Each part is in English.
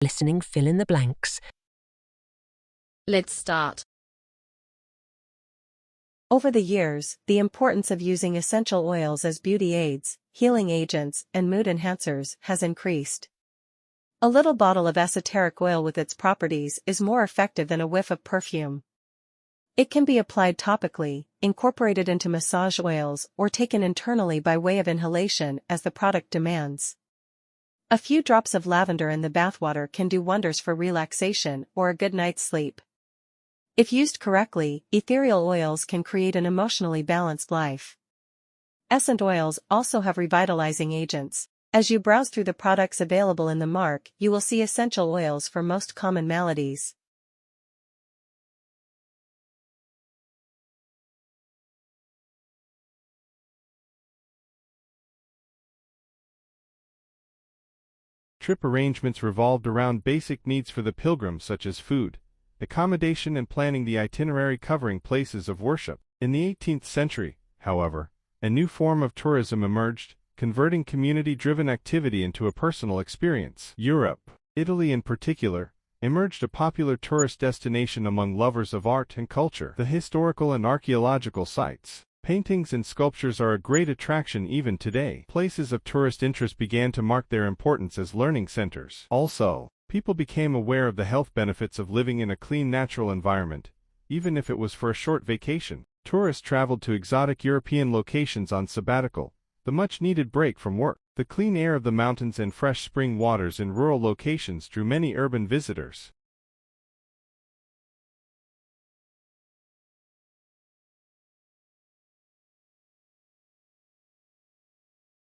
Listening, fill in the blanks. Let's start. Over the years, the importance of using essential oils as beauty aids, healing agents, and mood enhancers has increased. A little bottle of esoteric oil with its properties is more effective than a whiff of perfume. It can be applied topically, incorporated into massage oils, or taken internally by way of inhalation as the product demands. A few drops of lavender in the bathwater can do wonders for relaxation or a good night's sleep. If used correctly, ethereal oils can create an emotionally balanced life. Essential oils also have revitalizing agents. As you browse through the products available in the market, you will see essential oils for most common maladies. Trip arrangements revolved around basic needs for the pilgrim such as food, accommodation and planning the itinerary covering places of worship. In the 18th century, however, a new form of tourism emerged, converting community-driven activity into a personal experience. Europe, Italy in particular, emerged a popular tourist destination among lovers of art and culture. The historical and archaeological sites, paintings and sculptures are a great attraction even today. Places of tourist interest began to mark their importance as learning centers. Also, people became aware of the health benefits of living in a clean natural environment, even if it was for a short vacation. Tourists traveled to exotic European locations on sabbatical, the much-needed break from work. The clean air of the mountains and fresh spring waters in rural locations drew many urban visitors.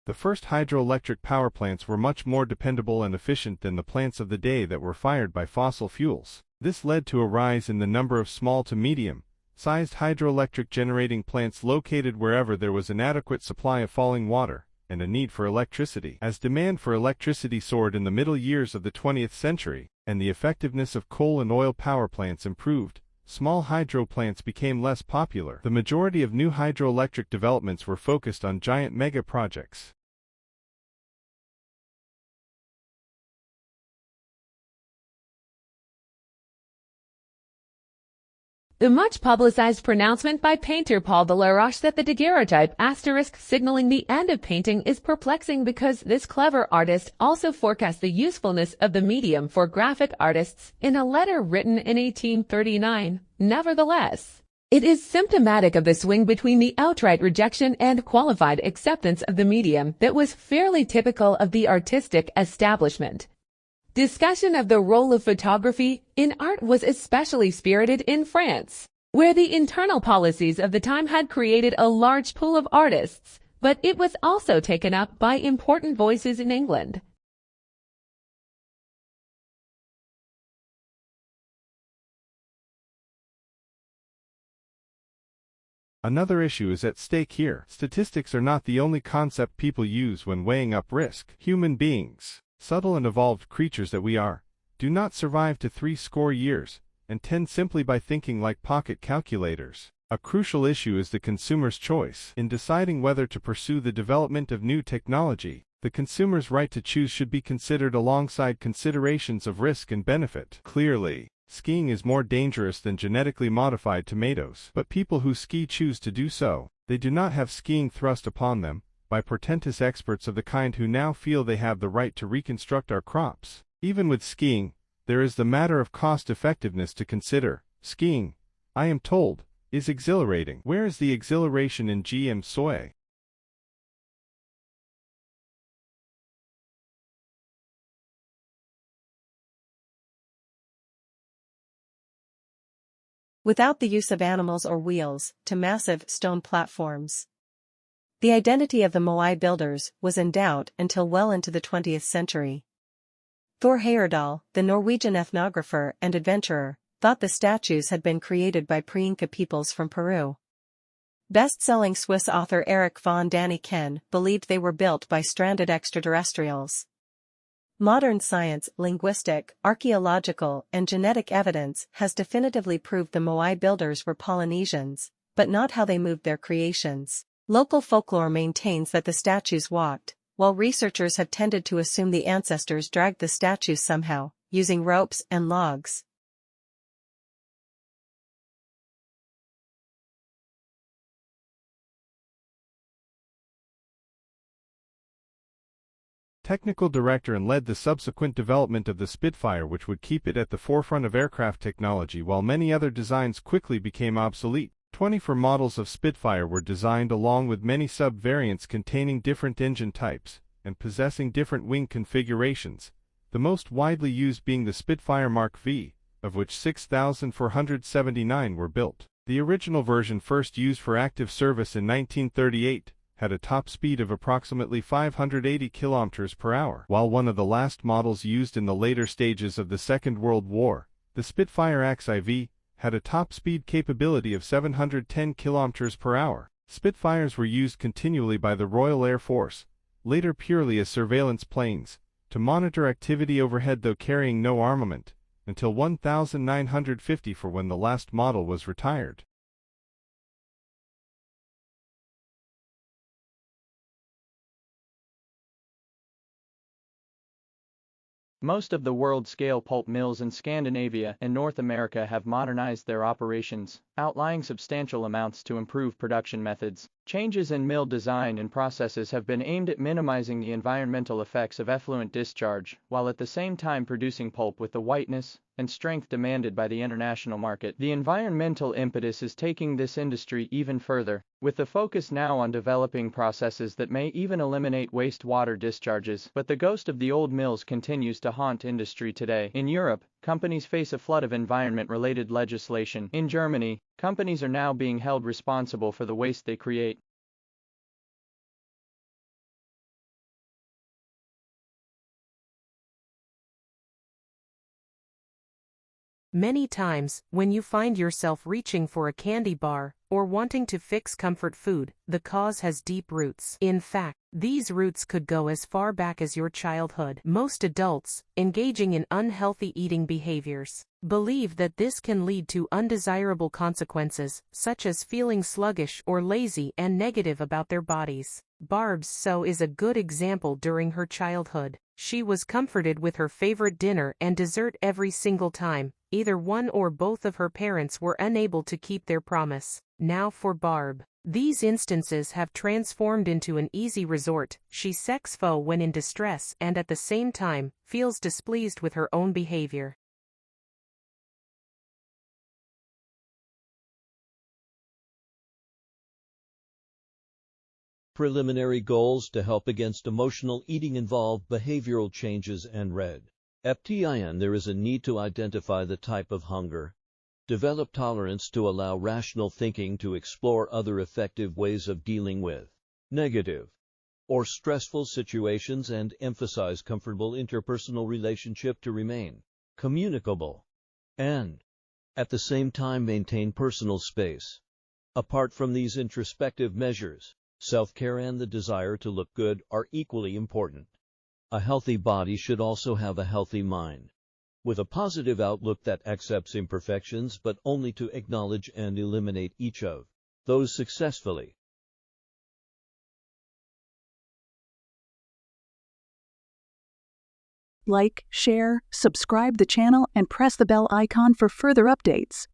The first hydroelectric power plants were much more dependable and efficient than the plants of the day that were fired by fossil fuels. This led to a rise in the number of small to medium-sized hydroelectric generating plants located wherever there was an adequate supply of falling water, and a need for electricity. As demand for electricity soared in the middle years of the 20th century, and the effectiveness of coal and oil power plants improved, small hydro plants became less popular. The majority of new hydroelectric developments were focused on giant mega projects. The much-publicized pronouncement by painter Paul Delaroche that the daguerreotype asterisk signaling the end of painting is perplexing because this clever artist also forecast the usefulness of the medium for graphic artists in a letter written in 1839. Nevertheless, it is symptomatic of the swing between the outright rejection and qualified acceptance of the medium that was fairly typical of the artistic establishment. Discussion of the role of photography in art was especially spirited in France, where the internal policies of the time had created a large pool of artists, but it was also taken up by important voices in England. Another issue is at stake here. Statistics are not the only concept people use when weighing up risk. Human beings, subtle and evolved creatures that we are, do not survive to 80 years, and tend simply by thinking like pocket calculators. A crucial issue is the consumer's choice. In deciding whether to pursue the development of new technology, the consumer's right to choose should be considered alongside considerations of risk and benefit. Clearly, skiing is more dangerous than genetically modified tomatoes. But people who ski choose to do so. They do not have skiing thrust upon them by portentous experts of the kind who now feel they have the right to reconstruct our crops. Even with skiing, there is the matter of cost-effectiveness to consider. Skiing, I am told, is exhilarating. Where is the exhilaration in GM soy? Without the use of animals or wheels, to massive stone platforms. The identity of the Moai builders was in doubt until well into the 20th century. Thor Heyerdahl, the Norwegian ethnographer and adventurer, thought the statues had been created by pre-Inca peoples from Peru. Best-selling Swiss author Erich von Däniken believed they were built by stranded extraterrestrials. Modern science, linguistic, archaeological, and genetic evidence has definitively proved the Moai builders were Polynesians, but not how they moved their creations. Local folklore maintains that the statues walked, while researchers have tended to assume the ancestors dragged the statues somehow, using ropes and logs. Technical director and led the subsequent development of the Spitfire, which would keep it at the forefront of aircraft technology while many other designs quickly became obsolete. 24 models of Spitfire were designed along with many sub-variants containing different engine types and possessing different wing configurations, the most widely used being the Spitfire Mark V, of which 6,479 were built. The original version, first used for active service in 1938, had a top speed of approximately 580 km per hour. While one of the last models used in the later stages of the Second World War, the Spitfire XIV, had a top speed capability of 710 km per hour. Spitfires were used continually by the Royal Air Force, later purely as surveillance planes, to monitor activity overhead though carrying no armament, until 1954 when the last model was retired. Most of the world-scale pulp mills in Scandinavia and North America have modernized their operations, outlaying substantial amounts to improve production methods. Changes in mill design and processes have been aimed at minimizing the environmental effects of effluent discharge, while at the same time producing pulp with the whiteness and strength demanded by the international market. The environmental impetus is taking this industry even further, with the focus now on developing processes that may even eliminate wastewater discharges. But the ghost of the old mills continues to haunt industry today. In Europe, companies face a flood of environment-related legislation. In Germany, companies are now being held responsible for the waste they create. Many times, when you find yourself reaching for a candy bar or wanting to fix comfort food, the cause has deep roots. In fact, these roots could go as far back as your childhood. Most adults, engaging in unhealthy eating behaviors, believe that this can lead to undesirable consequences, such as feeling sluggish or lazy and negative about their bodies. Barb's so is a good example. During her childhood, she was comforted with her favorite dinner and dessert every single time. Either one or both of her parents were unable to keep their promise. Now for Barb, these instances have transformed into an easy resort. She sex foe when in distress and at the same time feels displeased with her own behavior. Preliminary goals to help against emotional eating involve behavioral changes and read. FTIN. There is a need to identify the type of hunger, develop tolerance to allow rational thinking to explore other effective ways of dealing with negative or stressful situations, and emphasize comfortable interpersonal relationship to remain communicable and, at the same time, maintain personal space. Apart from these introspective measures, self-care and the desire to look good are equally important. A healthy body should also have a healthy mind, with a positive outlook that accepts imperfections but only to acknowledge and eliminate each of those successfully. Like, share, subscribe the channel, and press the bell icon for further updates.